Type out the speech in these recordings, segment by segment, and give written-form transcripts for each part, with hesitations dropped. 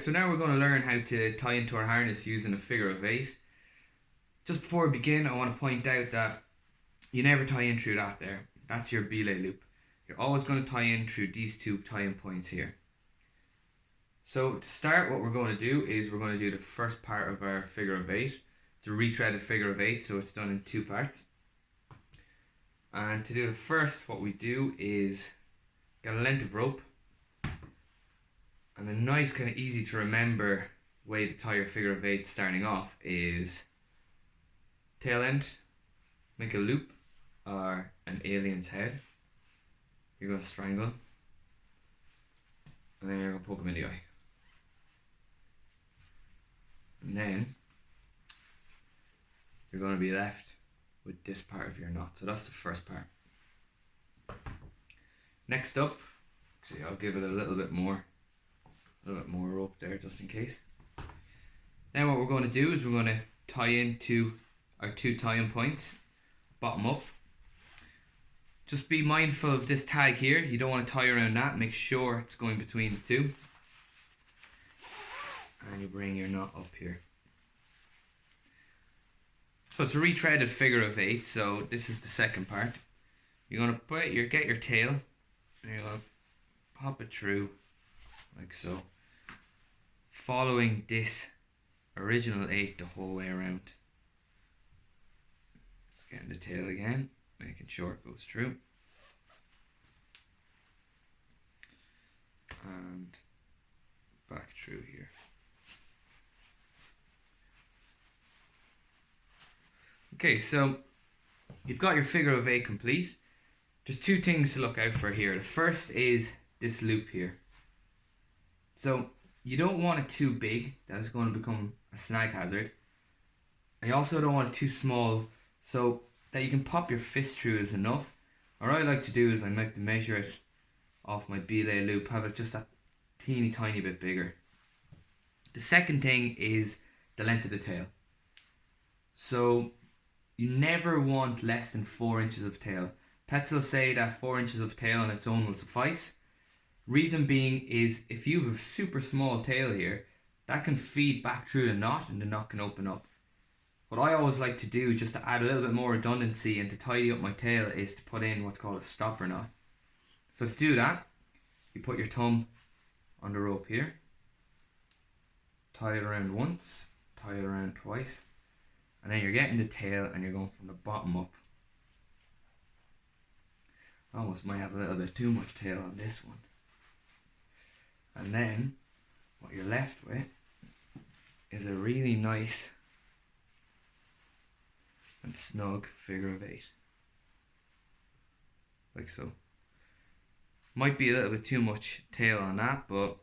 So now we're going to learn how to tie into our harness using a figure-of-8. Just before we begin, I want to point out that you never tie in through that there. That's your belay loop. You're always going to tie in through these two tie-in points here. So to start, what we're going to do is we're going to do the first part of our figure-of-8. It's a retreaded figure-of-8, so it's done in two parts. And to do the first, what we do is get a length of rope. And a nice kind of easy to remember way to tie your figure-of-8 starting off is tail end, make a loop or an alien's head. You're going to strangle and then you're going to poke him in the eye. And then you're going to be left with this part of your knot. So that's the first part. Next up, see, I'll give it a little bit more rope there just in case. Then what we're going to do is we're going to tie into our two tie-in points, bottom up. Just be mindful of this tag here. You don't want to tie around that. Make sure it's going between the two. And you bring your knot up here. So it's a retreaded figure-of-8. So this is the second part. You're going to get your tail and you're going to pop it through like so, following this original 8 the whole way around. Just getting the tail again, making sure it goes through. And back through here. Okay, so you've got your figure-of-8 complete. There's two things to look out for here. The first is this loop here. So you don't want it too big, that it's going to become a snag hazard. And you also don't want it too small, so that you can pop your fist through is enough. What I like to do is I like to measure it off my belay loop, have it just a teeny tiny bit bigger. The second thing is the length of the tail. So you never want less than 4 inches of tail. Pets will say that 4 inches of tail on its own will suffice. Reason being is if you have a super small tail here, that can feed back through the knot and the knot can open up. What I always like to do, just to add a little bit more redundancy and to tidy up my tail, is to put in what's called a stopper knot. So to do that, you put your thumb on the rope here, tie it around once, tie it around twice, and then you're getting the tail and you're going from the bottom up. I almost might have a little bit too much tail on this one. And then what you're left with is a really nice and snug figure-of-8. Like so. Might be a little bit too much tail on that, but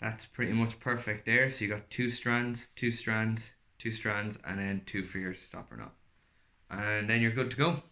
that's pretty much perfect there. So you got two strands, and then two for your stopper knot. And then you're good to go.